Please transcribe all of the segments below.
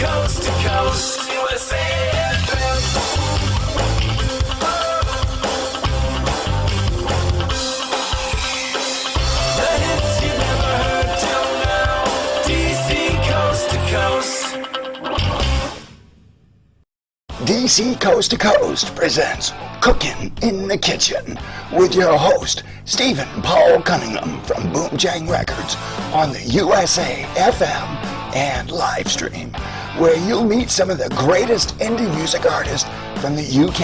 coast to coast, USA FM. The hits you never heard till now, DC coast to coast. DC Coast to Coast presents Cookin' in the Kitchen with your host, Stephen Paul Cunningham from Boomchang Records on the USA FM and live stream, where you'll meet some of the greatest indie music artists from the UK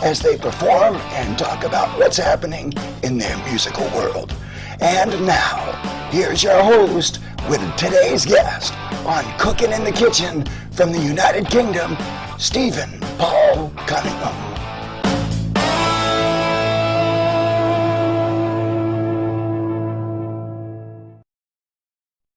as they perform and talk about what's happening in their musical world. And now, here's your host with today's guest on Cookin' in the Kitchen from the United Kingdom, Stephen Paul Cunningham.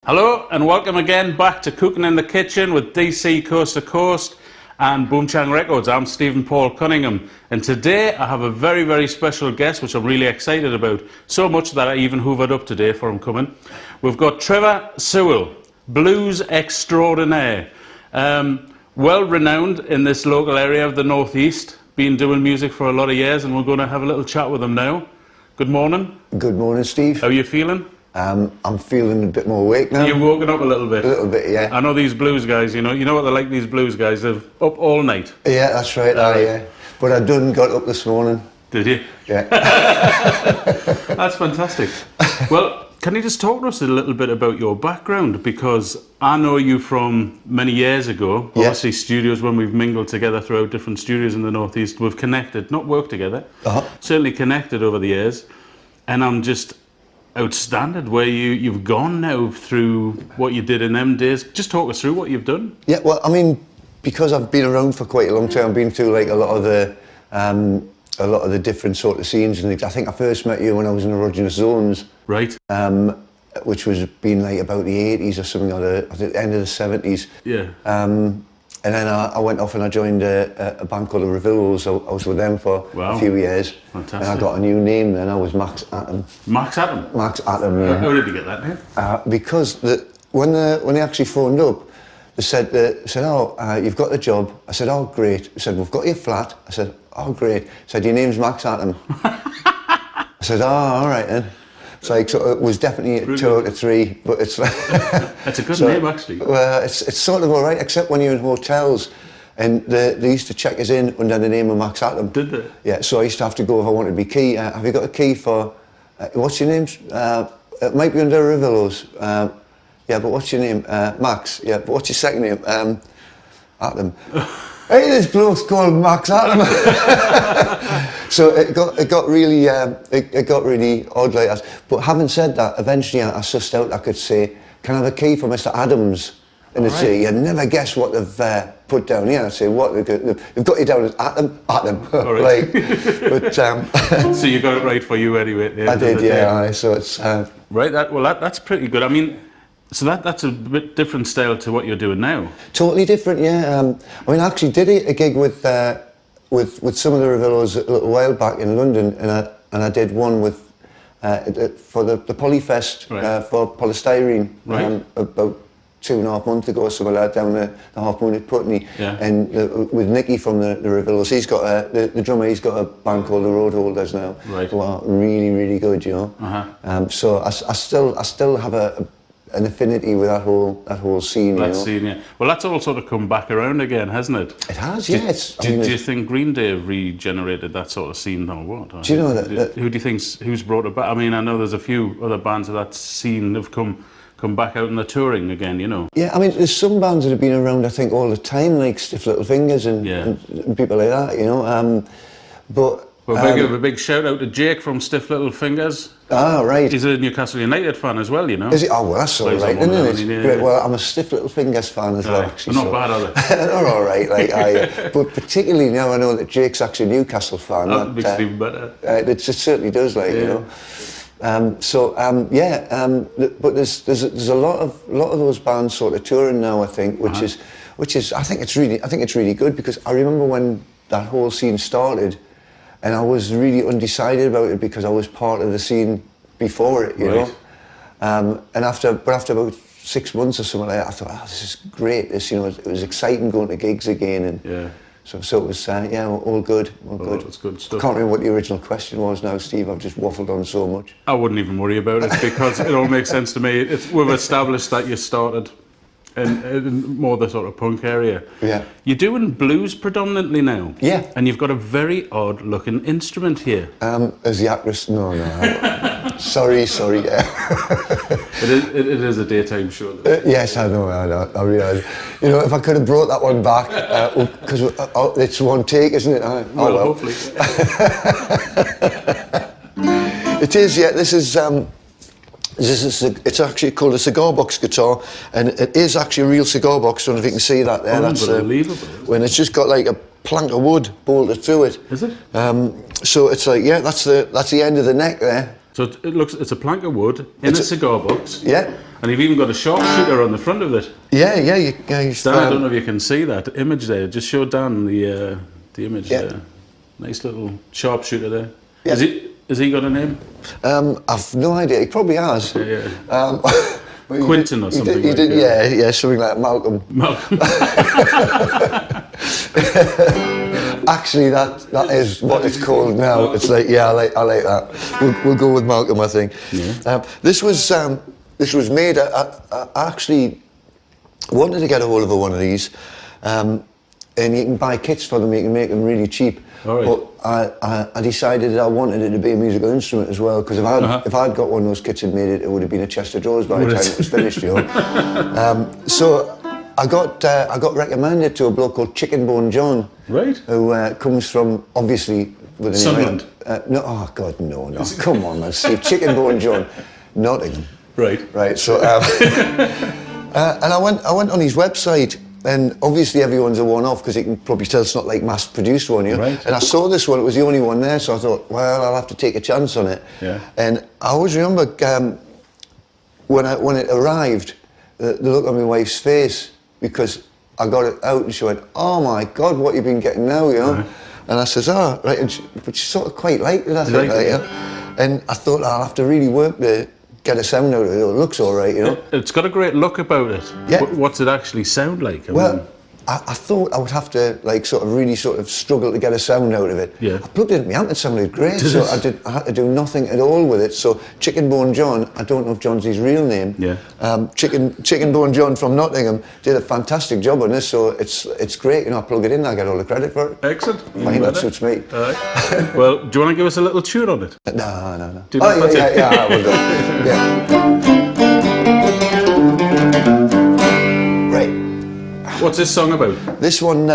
Hello and welcome again back to Cookin' in the Kitchen with DC Coast to Coast and Boomchang Records. I'm Stephen Paul Cunningham, and today I have a very, very special guest which I'm really excited about, so much that I even hoovered up today for him coming. We've got Trevor Sewell, blues extraordinaire. Well renowned in this local area of the Northeast, been doing music for a lot of years, and we're going to have a little chat with him now. Good morning. Good morning, Steve. How are you feeling? I'm feeling a bit more awake now. You're woken up a little bit? A little bit, yeah. I know these blues guys, you know what they're like, these blues guys, they're up all night. Yeah, that's right, yeah. But I done got up this morning. Did you? Yeah. That's fantastic. Well, can you just talk to us a little bit about your background? Because I know you from many years ago. Yeah. Obviously, studios, when we've mingled together throughout different studios in the Northeast, we've connected, not worked together, certainly connected over the years. And I'm just outstanding where you've gone now through what you did in them days. Just talk us through what you've done. Yeah, well, I mean, because I've been around for quite a long time, I've been through like a lot of the different sort of scenes. And I think I first met you when I was in the erogenous zones. Right. Which was been like about the 80s or something, or the end of the 70s. Yeah. And then I went off and I joined a band called the Revillos. I was with them for a few years. Fantastic. And I got a new name then. I was Max Atom. Max Atom? Max Atom, yeah. How did you get that name? Because when they actually phoned up, they said, oh, you've got the job. I said, oh, great. They said, we've got your flat. I said, oh, great. They said, your name's Max Atom. I said, oh, all right then. So it was definitely 2 out of 3, but it's like... That's a good name, actually. Well, it's sort of all right, except when you're in hotels, and they used to check us in under the name of Max Atom. Did they? Yeah, so I used to have to go if I wanted to be key. Have you got a key for... what's your name? It might be under Rivillos. Yeah, but what's your name? Max. Yeah, but what's your second name? Atom. Hey, this bloke's called Max Atom. So it got really odd like that. But having said that, eventually I sussed out. I could say, "Can I have a key for Mr. Adams?" And they'd say, "You'd never guess what they've put down here." I'd say, "What? They've got you down as Atom." All right. But so you got it right for you anyway. I did, yeah. So it's right. That's pretty good. I mean. So that's a bit different style to what you're doing now. Totally different, yeah. I mean, I actually did a gig with some of the Revillos a little while back in London, and I did one with for the Polyfest for polystyrene about 2.5 months ago, or something like that, down the Half Moon at Putney, and with Nicky from the Revillos. He's got the drummer. He's got a band called the Roadholders now, who are really, really good, you know. So I still have an affinity with that whole scene. That scene, yeah. Well, that's all sort of come back around again, hasn't it? It has, yeah. Do you think Green Day have regenerated that sort of scene or what? Do you know that? Who do you who's brought it back? I mean, I know there's a few other bands of that scene have come back out and they're touring again, you know. Yeah, I mean, there's some bands that have been around, I think, all the time, like Stiff Little Fingers and people like that, you know. But we'll give a big shout out to Jake from Stiff Little Fingers. Ah, right. He's a Newcastle United fan as well, you know. Is he? Oh, well, that's all right, isn't it? Great. Well, I'm a Stiff Little Fingers fan as well, actually. They're not bad, are they? They're all right, but particularly now I know that Jake's actually a Newcastle fan. That makes it even better. It certainly does, like, you know. But there's a lot of those bands sort of touring now, I think, which is I think it's really good, because I remember when that whole scene started. And I was really undecided about it because I was part of the scene before it, you know. And after about 6 months or something like that, I thought, this is great. This, it was exciting going to gigs again, and so it was, all good, all good. That's good stuff. I can't remember what the original question was now, Steve. I've just waffled on so much. I wouldn't even worry about it because it all makes sense to me. We've established that you started in more the sort of punk area. Yeah. You're doing blues predominantly now. Yeah. And you've got a very odd looking instrument here. As the actress, no. sorry, yeah. It is a daytime show. Yes, I know, I realise. If I could have brought that one back, because it's one take, isn't it? Well, hopefully. It is, yeah. This is it's actually called a cigar box guitar, and it is actually a real cigar box. I don't know if you can see that there. Unbelievable. When it's just got like a plank of wood bolted through it. Is it? So it's like, that's the end of the neck there. So it's a plank of wood in a cigar box. Yeah. And you've even got a sharpshooter on the front of it. Yeah. You Dan, I don't know if you can see that image there. Just show Dan the image there. Nice little sharpshooter there. Yeah. Has he got a name? I've no idea. He probably has. Yeah. Quentin or something. He did, yeah, something like Malcolm. Actually, that is what it's called now. It's like, I like that. We'll go with Malcolm, I think. Yeah. This was made. I actually wanted to get a hold of one of these, and you can buy kits for them. You can make them really cheap. All right. But I decided that I wanted it to be a musical instrument as well, because if I'd got one of those kits and made it, it would have been a chest of drawers by the time it was finished, So I got recommended to a bloke called Chicken Bone John, right? Who comes from, obviously, with a Sunderland. No, oh God, no. Come on, man, Steve. Chicken Bone John, Nottingham. Right. So, and I went on his website. And obviously everyone's a one-off, because you can probably tell it's not like mass-produced one, Right. And I saw this one, it was the only one there, so I thought, well, I'll have to take a chance on it. Yeah. And I always remember when it arrived, the look on my wife's face, because I got it out and she went, oh my God, what you been getting now, Right. And I says, right, but she sort of quite liked it, I think. And I thought, I'll have to really work to get a sound out of it. It looks all right, It's got a great look about it. Yeah. What's it actually sound like? I thought I would have to really struggle to get a sound out of it. Yeah. I plugged it in my amp, it sounded great, so I had to do nothing at all with it. So Chicken Bone John, I don't know if John's his real name. Yeah. Chicken Bone John from Nottingham did a fantastic job on this, so it's great. I plug it in, I get all the credit for it. Excellent. I think that suits me. All right. Well, do you want to give us a little tune on it? No. Do you know what's it? Yeah, I will do. Yeah. What's this song about? This one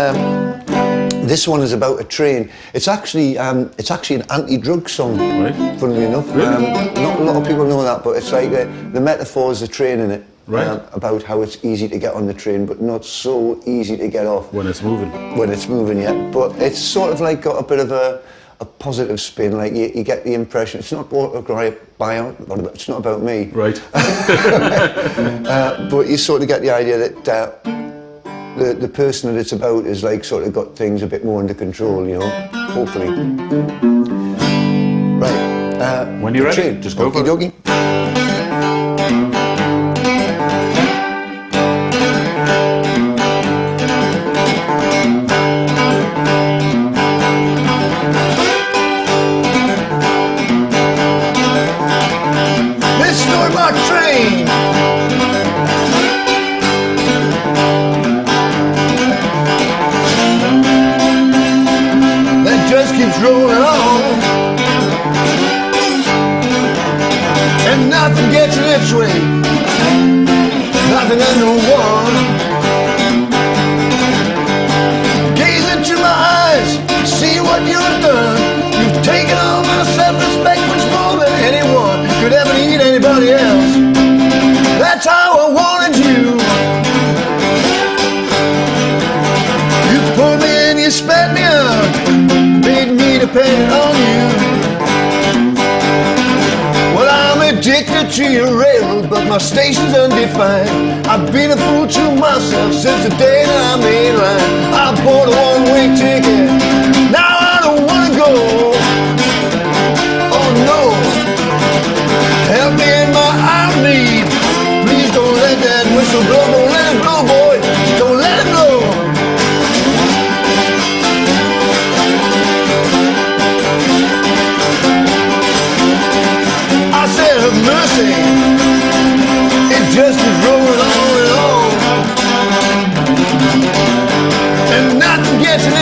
is about a train. It's actually an anti-drug song. Right. Funnily enough, Really? not a lot of people know that, but it's like the metaphor is the train in it. Right. About how it's easy to get on the train, but not so easy to get off. When it's moving. When it's moving, yeah. But it's sort of like got a bit of a positive spin. Like you get the impression it's not it's not about me. Right. But you sort of get the idea that. The person that it's about is got things a bit more under control, hopefully. Right. When you're ready, train. just go for it. Okey-dokey. This is my train. Just keeps rolling on, and nothing gets in its way, nothing and no one. Gaze into my eyes, see what you've done. You've taken all my self-respect, which more than anyone could ever need anybody else. That's how I wanted you. You pulled me in, you spat me out, made me dependent on you. Well, I'm addicted to your railroad, but my station's undefined. I've been a fool to myself since the day that I made line. I bought a one-way ticket, now I don't wanna go. Oh no, help me in my hour of need. Please don't let that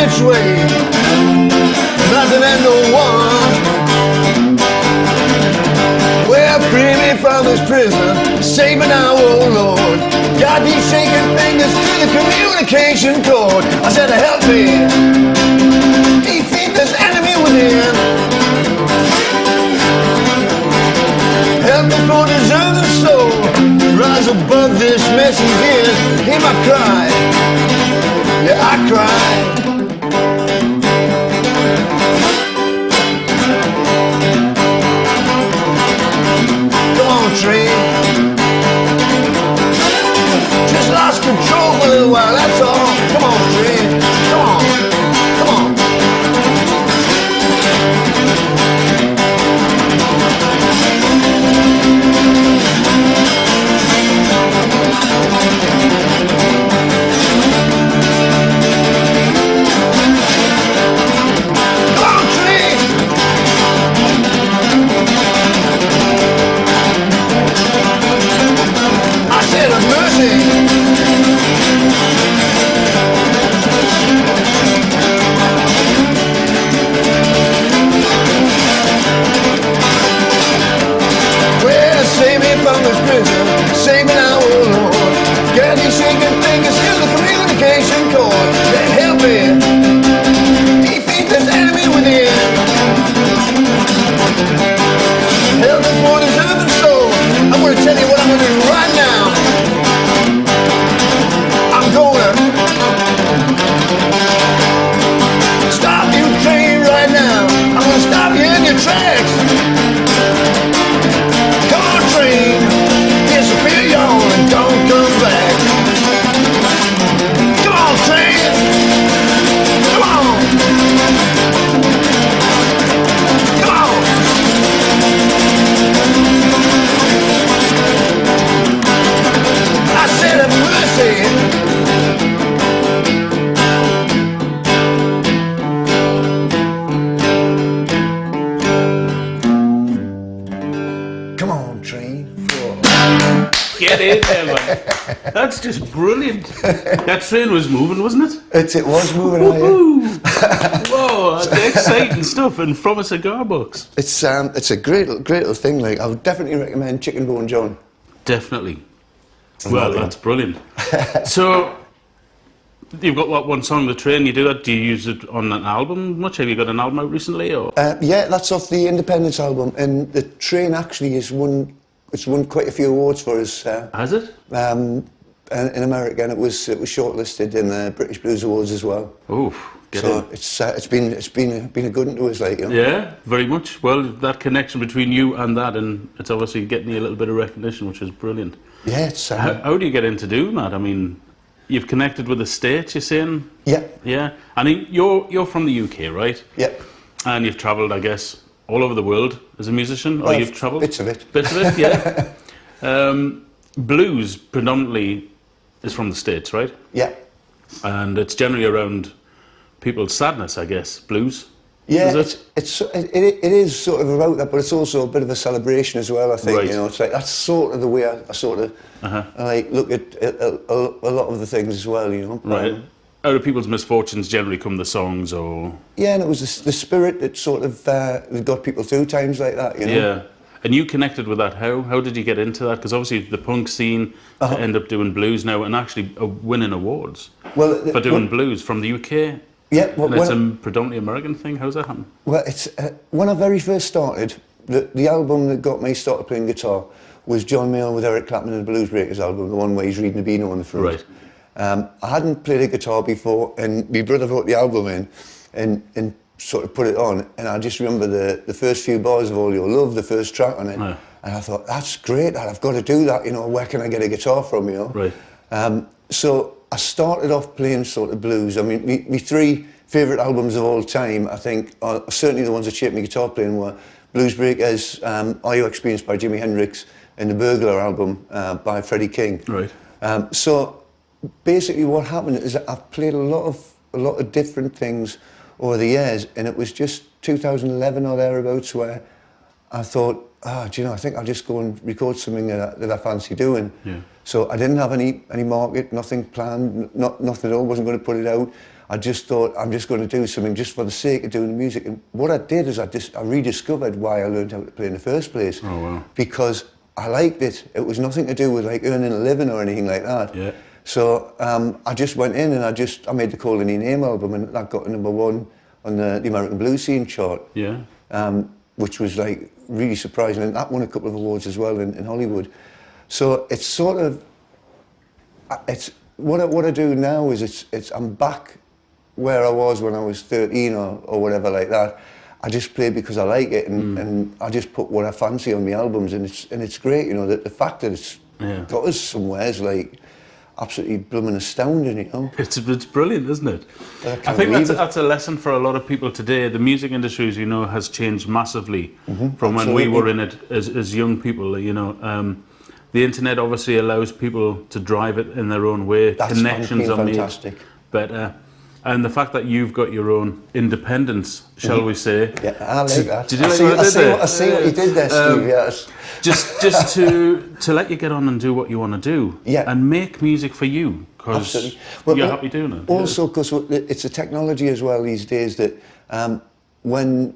its way. Nothing and no one. Well, free me from this prison, save me now, oh Lord. Got these shaking fingers to the communication cord. I said, help me defeat this enemy within. Help me for deserving soul, rise above this mess again. Hear my cry, yeah, I cry. Come on, train. Just lost control for a little while, that's all. Come on, train. Come on, come on. Save me now, oh Lord. Get these shaking fingers to the communication cord. Then help me defeat this enemy within. Help me for deserving soul. I'm going to tell you what I'm going to do right now. I'm going to stop you train right now. I'm going to stop you in your tracks. Come on, train. Disappear, y'all, and don't come back. Come on, train. Come on. Come on. I said have mercy. Come on, train. Get in there, man. That's just brilliant. That train was moving, wasn't it? It was moving. Whoa, that's exciting stuff, and from a cigar box. It's a great little thing. Like, I would definitely recommend Chicken Bone John. Definitely. Well, that's brilliant. So, you've got what, one song, The Train, you do that? Do you use it on an album much? Have you got an album out recently? Or? Yeah, that's off the Independence album, and The Train actually has won. It's won quite a few awards for us. Has it? In America, and it was shortlisted in the British Blues Awards as well. Oof. It's been a good one to us, like, you know. Yeah, very much. Well, that connection between you and that, and it's obviously getting you a little bit of recognition, which is brilliant. Yeah, it's. How do you get into doing that? I mean, you've connected with the States, you're saying? Yeah. Yeah. I mean, you're from the UK, right? Yeah. And you've travelled, I guess, all over the world as a musician, or you've travelled? Bits of it. Bits of it, yeah. Blues predominantly is from the States, right? Yeah. And it's generally around people's sadness, I guess. Blues. Yeah, is it is sort of about that, but it's also a bit of a celebration as well. I think, right. You know, it's like that's sort of the way I sort of I like look at a lot of the things as well. You know, right. Out of people's misfortunes generally come the songs, or yeah, and it was the spirit that sort of that got people through times like that. You know. Yeah. And you connected with that. How did you get into that? Because obviously the punk scene to end up doing blues now and actually winning awards for doing blues from the UK. Yeah, and it's a predominantly American thing. How's that happen? Well, it's when I very first started, the album that got me started playing guitar was John Mayall with Eric Clapton and the Blues Breakers album, the one where he's reading the Beano on the front. Right. I hadn't played a guitar before, and my brother wrote the album in and sort of put it on, and I just remember the first few bars of All Your Love, the first track on it, and I thought, that's great, I've got to do that, you know, where can I get a guitar from, you know? Right. So I started off playing sort of blues. I mean, my three favourite albums of all time, I think, are certainly the ones that shaped my guitar playing were Blues Breakers, Are You Experienced by Jimi Hendrix, and the Burglar album by Freddie King. Right. So basically what happened is that I've played a lot of different things over the years, and it was just 2011 or thereabouts where I thought, do you know, I think I'll just go and record something that I fancy doing. Yeah. So I didn't have any market, nothing planned, nothing at all, wasn't going to put it out. I just thought, I'm just going to do something just for the sake of doing the music. And what I did is I rediscovered why I learned how to play in the first place. Oh, wow. Because I liked it. It was nothing to do with like earning a living or anything like that. Yeah. So I just went in and I made the Calling Your Name album, and that got to #1 on the American Blues Scene chart. Yeah. Which was like really surprising, and that won a couple of awards as well in Hollywood. So it's sort of, it's what I do now is I'm back where I was when I was 13 or whatever like that. I just play because I like it, and I just put what I fancy on my albums, and it's great, you know. The fact that it's got us somewhere is like absolutely blooming astounding, you know. It's brilliant, isn't it? I think that's a lesson for a lot of people today. The music industry, as you know, has changed massively from when we were in it as young people, you know. The internet obviously allows people to drive it in their own way. That's Connections are fantastic. made better. And the fact that you've got your own independence, shall we say? Yeah, I like that. Did you like what I did there? I see what you did there, Steve. Yes. Just to let you get on and do what you want to do, and make music for you, because you're happy doing it. Also, because it's a technology as well these days that when,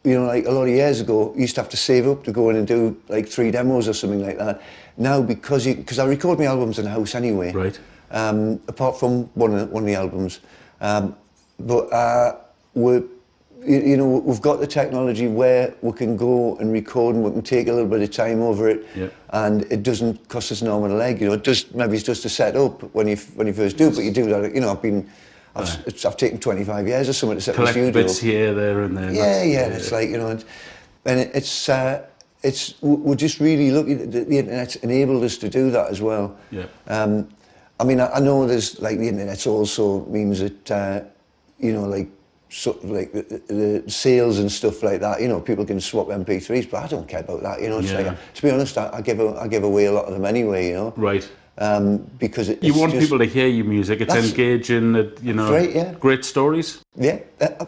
you know, like a lot of years ago, you used to have to save up to go in and do like 3 demos or something like that. Now, because I record my albums in the house anyway, right? Apart from one of the albums, but we've got the technology where we can go and record, and we can take a little bit of time over it, and it doesn't cost us an arm and a leg. You know, maybe it's just to set up when you first do, but you do that. You know, I've taken 25 years or something to set up a studio. Collect bits here, there, and there. Yeah. It's like, you know, and we're just really lucky that the internet's enabled us to do that as well. Yeah. I mean, I know there's like the internet also means that you know, like sort of like the sales and stuff like that. You know, people can swap MP3s, but I don't care about that. You know, it's like, to be honest, I give away a lot of them anyway. You know, right? Because you want people to hear your music. It's engaging. You know, right, great stories. Yeah,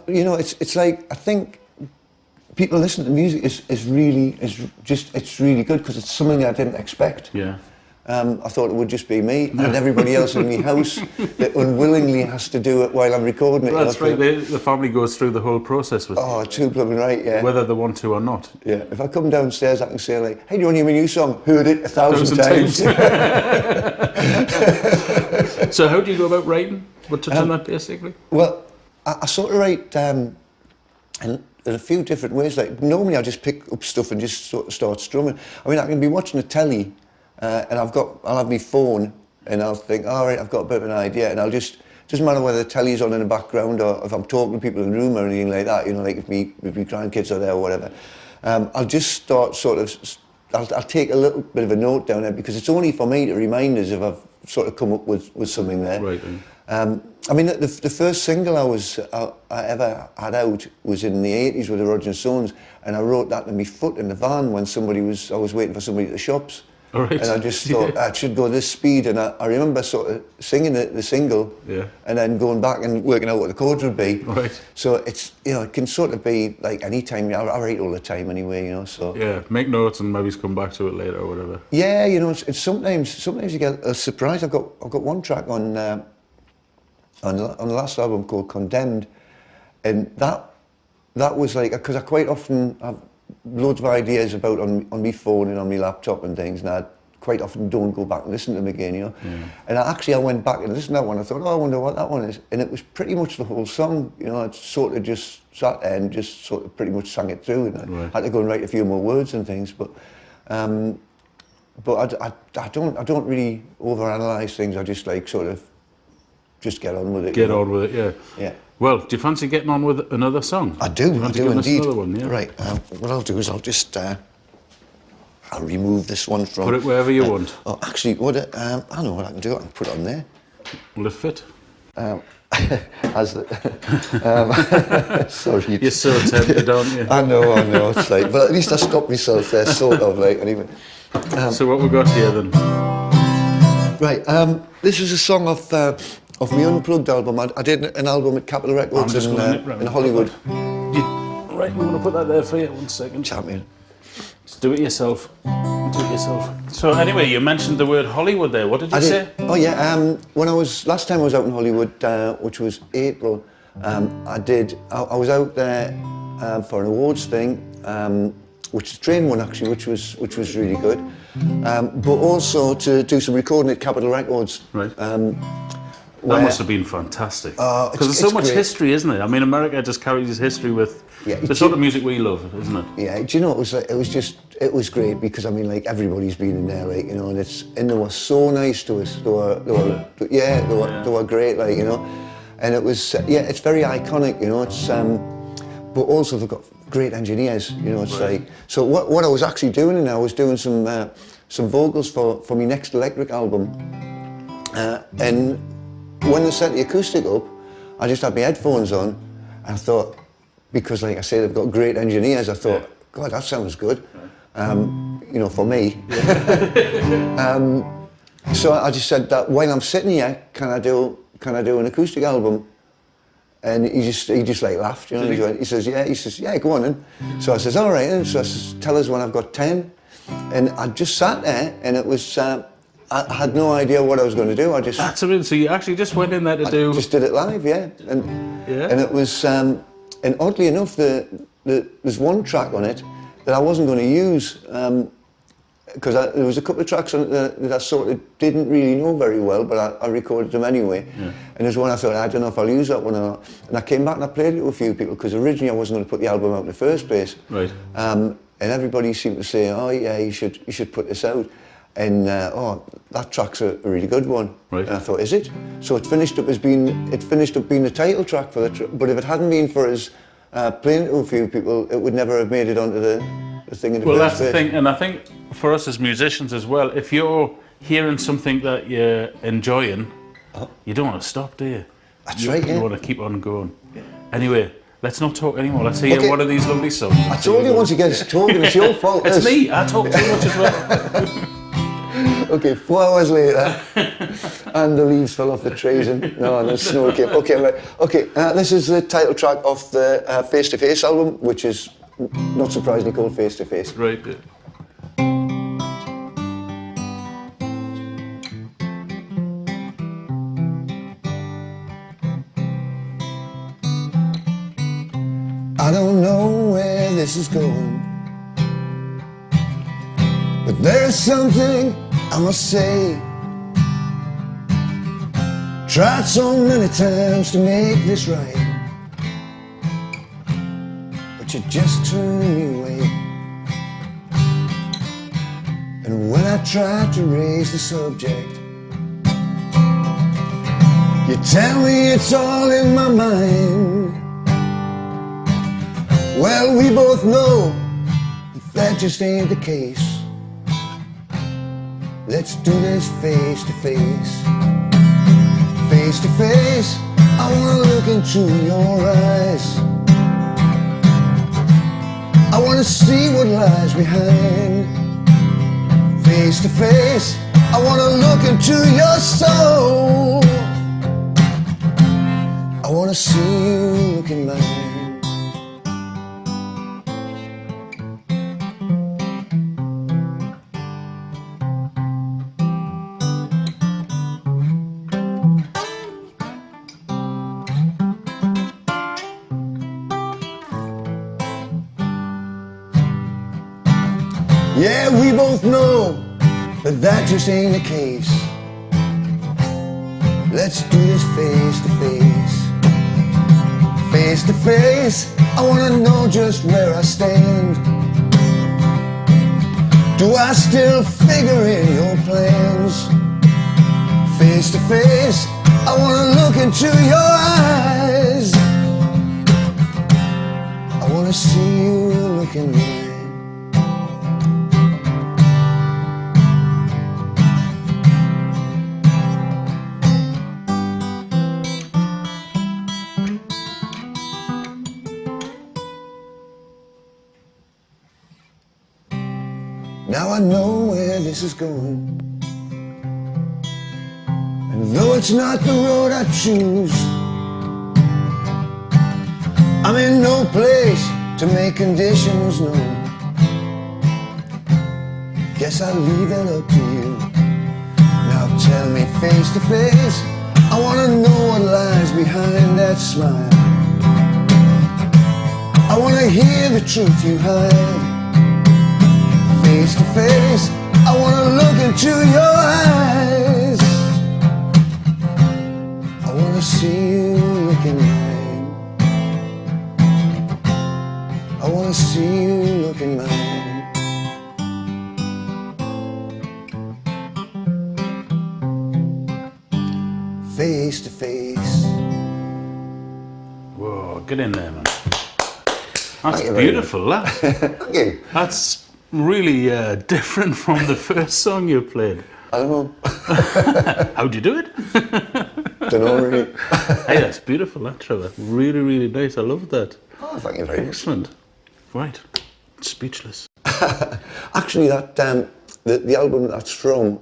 you know, it's like, I think people listen to music is really good because it's something I didn't expect. Yeah. I thought it would just be me and everybody else in the house that unwillingly has to do it while I'm recording it. That's right. The family goes through the whole process with it. Oh, too blooming right, yeah. Whether they want to or not. Yeah. If I come downstairs, I can say like, "Hey, do you want to hear my new song?" Heard it 1,000 times. So how do you go about writing? We'll touch on that basically. Well, I sort of write in a few different ways. Like normally I just pick up stuff and just sort of start strumming. I mean, I can be watching the telly. And I'll have my phone, and I'll think, all right, I've got a bit of an idea, and doesn't matter whether the telly's on in the background or if I'm talking to people in the room or anything like that, you know, like if my grandkids are there or whatever. I'll just start sort of, I'll take a little bit of a note down there because it's only for me to remind us if I've sort of come up with something there. Right. I mean, the first single I ever had out was in the 80s with the Roger and Stones, and I wrote that in my foot in the van when I was waiting for somebody at the shops. Right. And I just thought I should go this speed, and I remember sort of singing the single, and then going back and working out what the chords would be. Right. So it's, you know, it can sort of be like any time. I write all the time anyway, you know. So yeah, make notes and maybe come back to it later or whatever. Yeah, you know, it's sometimes you get a surprise. I've got one track on the last album called Condemned, and that was like, because I quite often have loads of ideas about on my phone and on my laptop and things, and I quite often don't go back and listen to them again, you know. And I went back and listened to that one. I thought, oh, I wonder what that one is, and it was pretty much the whole song, you know. I sort of just sat there and just sort of pretty much sang it through, and I had to go and write a few more words and things, but I don't really overanalyze things. I just like sort of just get on with it. Get on with it, yeah. Yeah. Well, do you fancy getting on with another song? I do indeed. Another one, yeah? Right, what I'll do is I'll just, I'll remove this one from... Put it wherever you want. Oh, actually, I know what I can do. I can put it on there. Will it fit? Sorry. You're so tempted, aren't you? I know, it's like, but at least I stopped myself there, sort of, like, anyway. So what we got here then? Right, this is a song of my Unplugged album. I did an album at Capitol Records in Hollywood. Right, we're going to put that there for you. 1 second. Champion. Just do it yourself. Do it yourself. So anyway, you mentioned the word Hollywood there. What did you say? Oh yeah. When last time I was out in Hollywood, which was April, I was out there for an awards thing, which is a train one actually, which was really good. But also to do some recording at Capitol Records. Right. That must have been fantastic. Because there's so it's much great. history, isn't it? I mean, America just carries history with the sort of music we love, isn't it? Yeah, do you know, it was great because I mean, like, everybody's been in there, like, you know, and they were so nice to us. They were great, like, you know, and it was it's very iconic, you know. It's but also they've got great engineers, you know. It's like, so what I was actually doing now, I was doing some vocals for my next electric album, and when they set the acoustic up, I just had my headphones on, and I thought, because like I say, they've got great engineers, I thought, God, that sounds good, you know, for me. So I just said that while I'm sitting here, can I do an acoustic album? And he just like laughed, you know. He says, yeah, go on then. So I says, all right then. So I says, tell us when I've got 10. And I just sat there, and it was. I had no idea what I was going to do. That's amazing. So you actually just went in there to do... Just did it live, yeah. And it was, and oddly enough, there's one track on it that I wasn't going to use, because there was a couple of tracks on it that I sort of didn't really know very well, but I recorded them anyway. Yeah. And there's one I thought, I don't know if I'll use that one or not. And I came back and I played it to a few people, because originally I wasn't going to put the album out in the first place. Right. And everybody seemed to say, oh yeah, you should put this out. And that track's a really good one. Right. And I thought, is it? So it finished up being the title track for the. But if it hadn't been for us playing it to a few people, it would never have made it onto the thing in the first place. Well, that's the thing, and I think for us as musicians as well, if you're hearing something that you're enjoying, you don't want to stop, do you? That's right. You want to keep on going. Yeah. Anyway. Let's not talk anymore. Let's hear one of these lovely songs. I told you once you get talking, it's your fault. It's me. I talk too much as well. Okay, 4 hours later, and the leaves fell off the trees, and the snow came. Okay, right. Okay, this is the title track of the Face to Face album, which is not surprisingly called Face to Face. Right. Yeah. I don't know where this is going, but there's something I must say. Tried so many times to make this right, but you just turned me away. And when I tried to raise the subject, you tell me it's all in my mind. Well, we both know that just ain't the case. Let's do this face to face. Face to face, I wanna look into your eyes. I wanna see what lies behind. Face to face, I wanna look into your soul. I wanna see you look in mine. Yeah, we both know that just ain't the case. Let's do this face to face. Face to face, I wanna know just where I stand. Do I still figure in your plans? Face to face, I wanna look into your eyes. I wanna see you look in mine. Now I know where this is going, and though it's not the road I choose, I'm in no place to make conditions known. Guess I'll leave it up to you. Now tell me face to face, I wanna know what lies behind that smile. I wanna hear the truth you hide. Face to face, I wanna look into your eyes. I wanna see you look in mine. I wanna see you look in mine. Face to face. Whoa, get in there, man. That's Thank you very beautiful, that. Thank you. That's really different from the first song you played. I don't know. How'd you do it? Don't know really. Hey, that's beautiful, that, Trevor. Really, really nice. I love that. Oh, thank you very much. Excellent. Right. Speechless. Actually, that the album that's from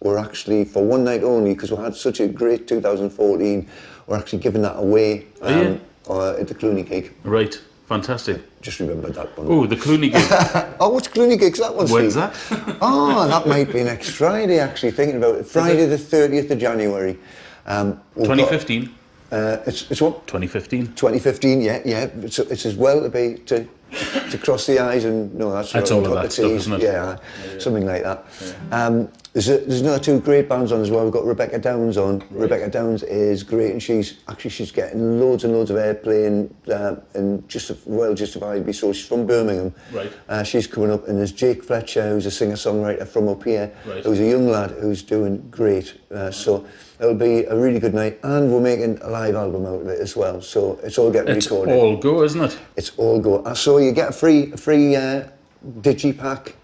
we're actually for one night only because we had such a great 2014. We're actually giving that away at the Clooney gig. Right. Fantastic. Just remembered that one. Oh, the Clooney gig. Oh, what's Clooney gigs that one? When's Steve? that? Oh, that might be next Friday. Actually, thinking about it, Friday the 30th of January. 2015. It's what? 2015. 2015. Yeah. It's as well to be to cross the I's and no, that's all of that stuff, isn't it? Yeah, something like that. There's another two great bands on as well. We've got Rebecca Downs on. Right. Rebecca Downs is great, and she's getting loads and loads of airplay and just well justifiably so. She's from Birmingham. Right. She's coming up, and there's Jake Fletcher, who's a singer-songwriter from up here, right. who's a young lad who's doing great. So it'll be a really good night, and we're making a live album out of it as well. So it's all getting recorded. It's all go, isn't it? It's all go. So you get a free digipack,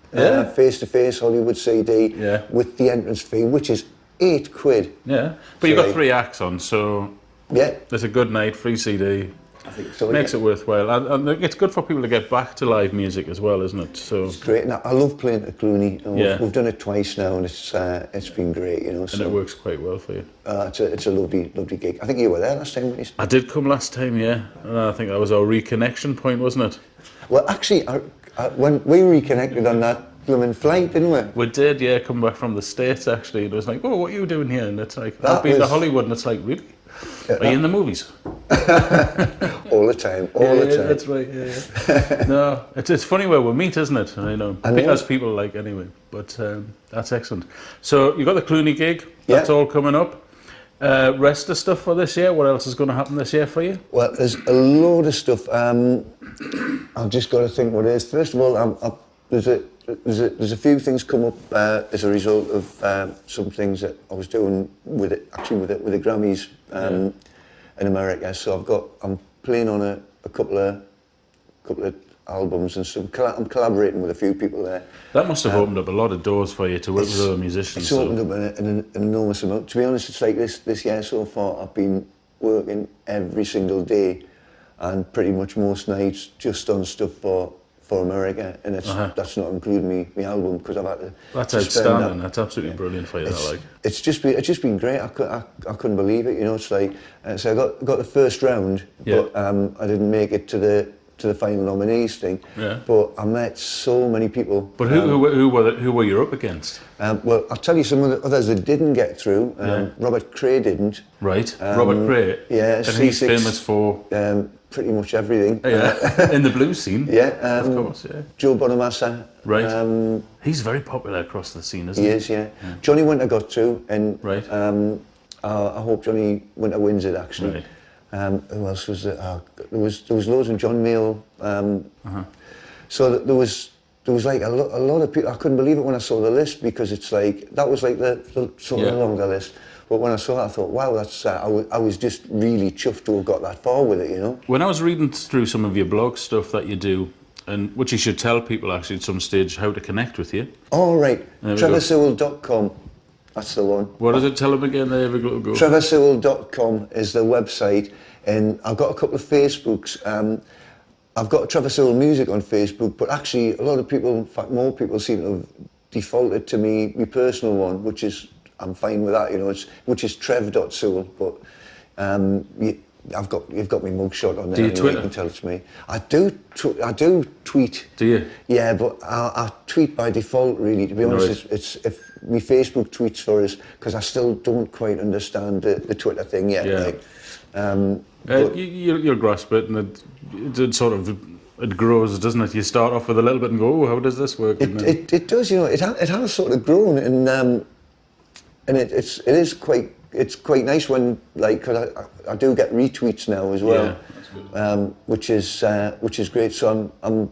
face-to-face Hollywood CD with the entrance fee, which is £8. Yeah, but you've got 3 acts on, so yeah, it's a good night, free CD. I think so. Makes it worthwhile, and it's good for people to get back to live music as well, isn't it? So it's great. And I love playing at Clooney. And we've done it twice now, and it's been great, you know. And it works quite well for you. It's a lovely gig. I think you were there last time. I did come last time, yeah. And I think that was our reconnection point, wasn't it? Well, actually, when we reconnected on that blooming flight, didn't we? We did, yeah. Come back from the States, actually. And it was like, oh, what are you doing here? And it's like, I've been to Hollywood, and it's like, really? Are you in the movies? All the time, all the time. That's right. Yeah. No, it's funny where we meet, isn't it? I know. As people like anyway. But that's excellent. So you got the Clooney gig. That's all coming up. Rest of stuff for this year. What else is going to happen this year for you? Well, there's a load of stuff. I've just got to think what it is. First of all, there's a few things come up as a result of some things that I was doing with the Grammys in America. So I'm playing on a couple of albums and stuff. I'm collaborating with a few people there. That must have opened up a lot of doors for you to work with other musicians. It's opened up an enormous amount. To be honest, it's like this year so far. I've been working every single day, and pretty much most nights just on stuff for America, and that's not including my album because I've had to. That's outstanding. That's absolutely brilliant for you. It's just been great. I couldn't believe it. You know, it's like so I got the first round, but I didn't make it to the final nominees thing. Yeah. But I met so many people. But who were you up against? Well, I'll tell you some of the others that didn't get through. Robert Cray didn't. Right. Robert Cray. Yeah. And he's famous for pretty much everything. Yeah. In the blues scene. Yeah. Of course. Yeah. Joe Bonamassa. Right. He's very popular across the scene, isn't he? He is. Yeah. Johnny Winter got through, and right. I hope Johnny Winter wins it actually. Right. Who else was there? There was loads of John Mayall. So there was like a lot of people. I couldn't believe it when I saw the list because it's like that was like the sort of longer list. But when I saw it, I thought, wow, that's. I was just really chuffed to have got that far with it, you know. When I was reading through some of your blog stuff that you do, and which you should tell people actually at some stage how to connect with you. Oh right, TrevorSewell.com. That's the one. What does it tell them again? They have a go. TrevorSewell.com is the website, and I've got a couple of Facebooks. I've got Trevor Sewell Music on Facebook, but actually a lot of people, in fact more people, seem to have defaulted to my personal one, which is I'm fine with that, you know. Which is trev.sewell, but You've got my mugshot on there. Do you anyway, Twitter? You can tell it's me. I do tweet. Do you? Yeah, but I tweet by default, really. To be honest, Right. it's if my Facebook tweets for us, because I still don't quite understand the Twitter thing yet. Yeah. Like, but- You'll grasp it, and it sort of it grows, doesn't it? You start off with a little bit and go, oh, how does this work? And then- it does, you know. It has sort of grown, and it's quite nice when, like, because I do get retweets now as well. Yeah, that's good. Which is great. So I'm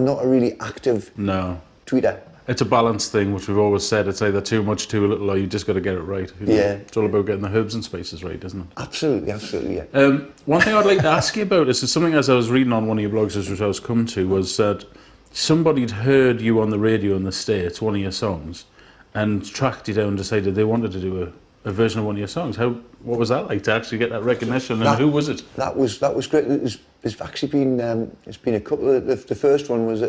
not a really active No. tweeter. It's a balance thing, which we've always said. It's either too much, too little, or you just got to get it right. You know? Yeah. It's all about getting the herbs and spices right, isn't it? Absolutely, yeah. One thing I'd like to ask you about is something as I was reading on one of your blogs, which I was come to, was that somebody'd heard you on the radio in the States, one of your songs, and tracked you down and decided they wanted to do a version of one of your songs. What was that like to actually get that recognition, and who was it? That was great. It's actually been it's been a couple of the first one was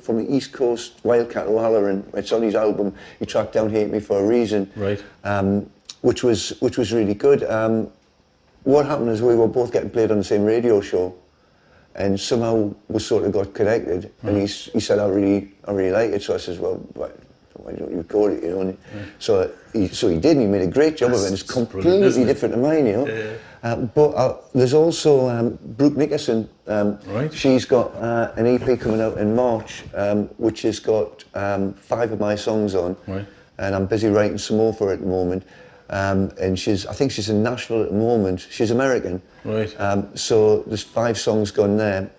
from the East Coast, Wildcat O'Halloran. It's on his album. He tracked down "Hate Me for a Reason," Right. which was really good. What happened is we were both getting played on the same radio show, and somehow we sort of got connected. And he said, "I really like it." So I says, "Well, why don't you record it?" You know. And so he did. And he made a great job of it. It's completely different to mine, you know. Yeah. But there's also Brooke Nickerson. Right. She's got an EP coming out in March, which has got 5 of my songs on. Right. And I'm busy writing some more for her at the moment. And I think she's in Nashville at the moment. She's American. Right. So there's 5 songs gone there.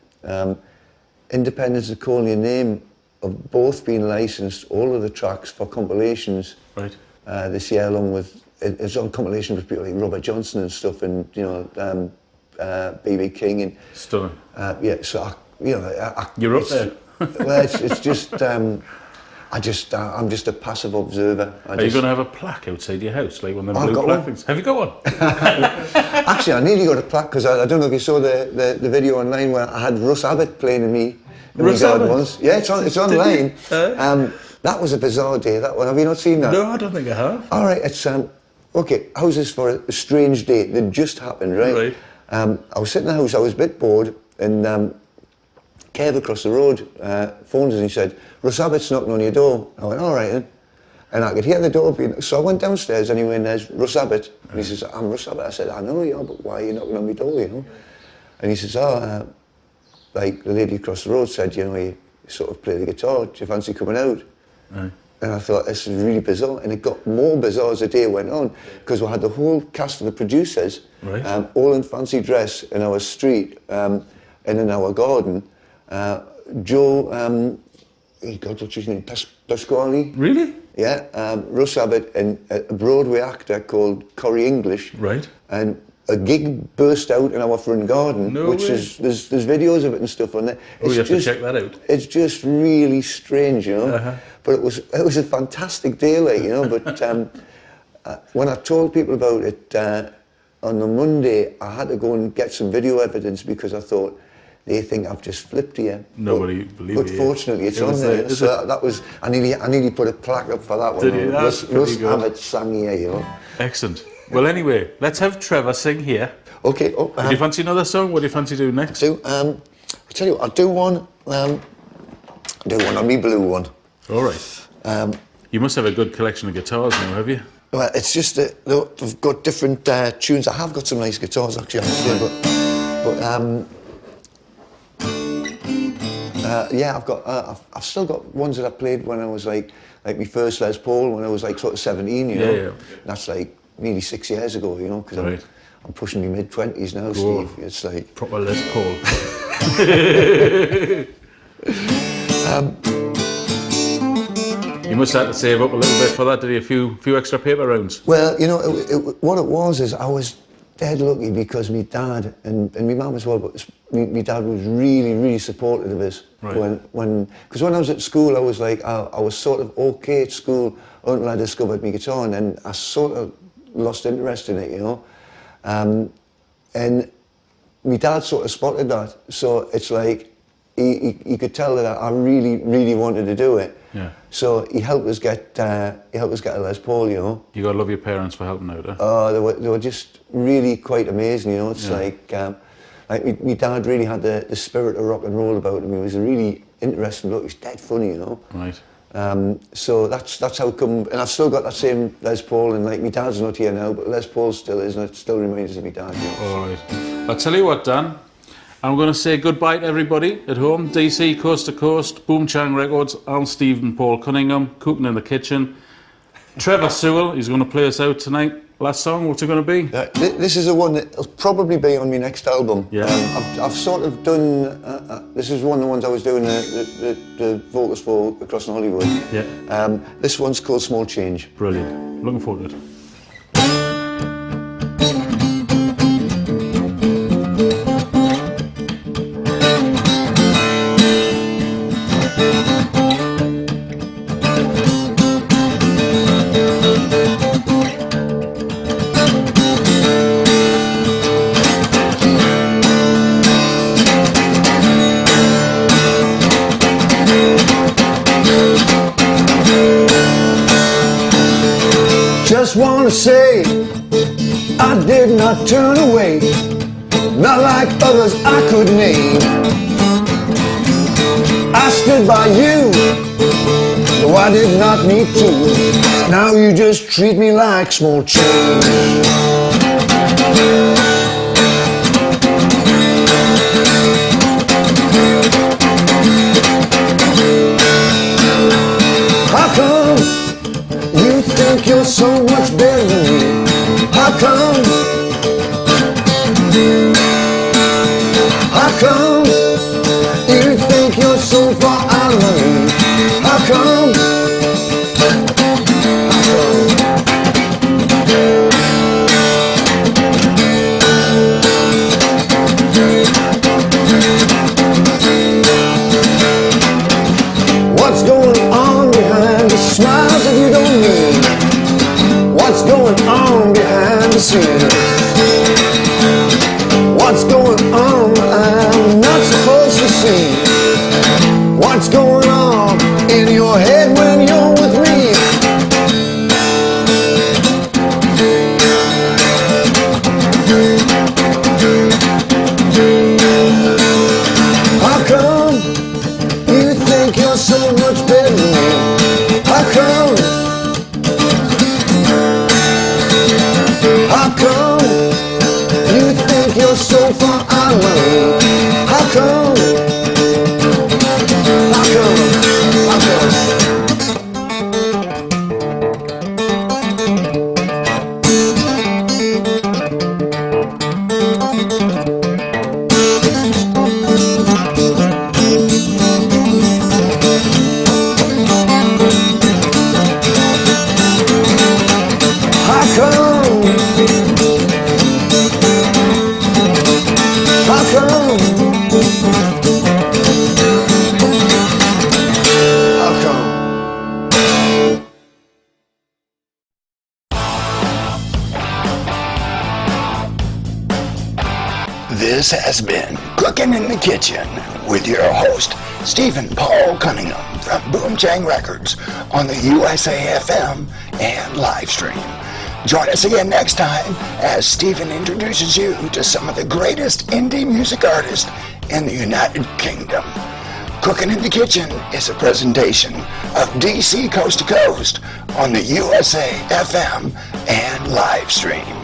Independence of Calling Your Name have both been licensed, all of the tracks, for compilations. Right. This year, along with it's on compilation with people like Robert Johnson and stuff, and you know, B.B. King and Stunning. yeah. So You're up there. Well, it's just I'm just a passive observer. Are you going to have a plaque outside your house, like one of them I've blue got plaque one. things? Have you got one? Actually, I nearly got a plaque because I don't know if you saw the video online where I had Russ Abbott playing in me. Russ Abbott? Once. Yeah, it's online. That was a bizarre day. That one. Have you not seen that? No, I don't think I have. All right, it's okay. How's this for a strange date that just happened, right? Right. I was sitting in the house. I was a bit bored, and Kev across the road phoned us and he said, "Russ Abbott's knocking on your door." I went, "All right then," and I could hear the door being. So I went downstairs anyway, and there's Russ Abbott, and he says, "I'm Russ Abbott." I said, "I know you are, but why are you knocking on my door?" You know, and he says, "Oh, like the lady across the road said, you know, you sort of play the guitar. Do you fancy coming out?" Aye. And I thought, this is really bizarre. And it got more bizarre as the day went on, because we had the whole cast of the producers, Right. all in fancy dress in our street and in our garden. Joe, God, what's his name? Pasquale? Really? Yeah, Russ Abbott and a Broadway actor called Corey English. Right. And a gig burst out in our front garden, No which way. is there's videos of it and stuff on there. Oh, you have to check that out. It's just really strange, you know. Uh-huh. But it was a fantastic day, like, you know. But when I told people about it on the Monday, I had to go and get some video evidence because I thought they think I've just flipped here. Nobody but, believed But you. fortunately, it's It on was there. there, is So it? that was I nearly put a plaque up for that one. Did you? That's pretty Russ good. Abbott sang here, you know. Excellent. Well, anyway, let's have Trevor sing here. Okay. Oh, Do you fancy another song? What do you fancy doing next? I'll tell you what, I'll do one on me blue one. All right. You must have a good collection of guitars now, have you? Well, it's just that I've got different tunes. I have got some nice guitars actually, I have to say, but yeah, I've still got ones that I played when I was like my first Les Paul when I was like sort of 17, you know. Yeah. That's like nearly 6 years ago, you know, because Right. I'm pushing my mid-20s now, Whoa. Steve. It's like Proper Les Paul. You must have to save up a little bit for that, did you? A few extra paper rounds? Well, you know, what it was is I was dead lucky because my dad and my mum as well, but my dad was really, really supportive of us. Right. Because when I was at school, I was like, I was sort of okay at school until I discovered my guitar, and then I sort of lost interest in it, you know. And my dad sort of spotted that, so it's like he could tell that I really wanted to do it. Yeah. So he helped us get a Les Paul, you know. You gotta love your parents for helping out, eh? Oh, they were just really quite amazing, you know. It's like my dad really had the spirit of rock and roll about him. He was a really interesting bloke. He's dead funny, you know. Right. So that's how come, and I've still got that same Les Paul, and like my dad's not here now, but Les Paul still is, and it still reminds us of my dad. You know. All right. I'll tell you what, Dan. I'm going to say goodbye to everybody at home. DC Coast to Coast, Boomchang Records. I'm Stephen Paul Cunningham, cooking in the kitchen. Trevor Sewell, he's going to play us out tonight. Last song, what's it going to be? This is the one that'll probably be on my next album. Yeah. I've sort of done. This is one of the ones I was doing the vocals for across in Hollywood. Yeah. This one's called Small Change. Brilliant. Looking forward to it. Just wanna say, I did not turn away, not like others I could name. I stood by you, though I did not need to. Now you just treat me like small change. How come you think you're so much better than me? How come? How come you think you're so far out of my league? How come? How come? What's going on behind the smiles that you don't mean? What's going on behind the scenes? What's going on I'm not supposed to see? What's going on in your head when you're with me? How come you think you're so much better than me? How come? How come you think you're so far out of my league? How come? How come? How come? How come? How come? How come? This has been Cooking in the Kitchen with your host, Stephen Paul Cunningham from Boomchang Records on the USA FM and live stream. Join us again next time as Stephen introduces you to some of the greatest indie music artists in the United Kingdom. Cooking in the Kitchen is a presentation of DC Coast to Coast on the USA FM and live stream.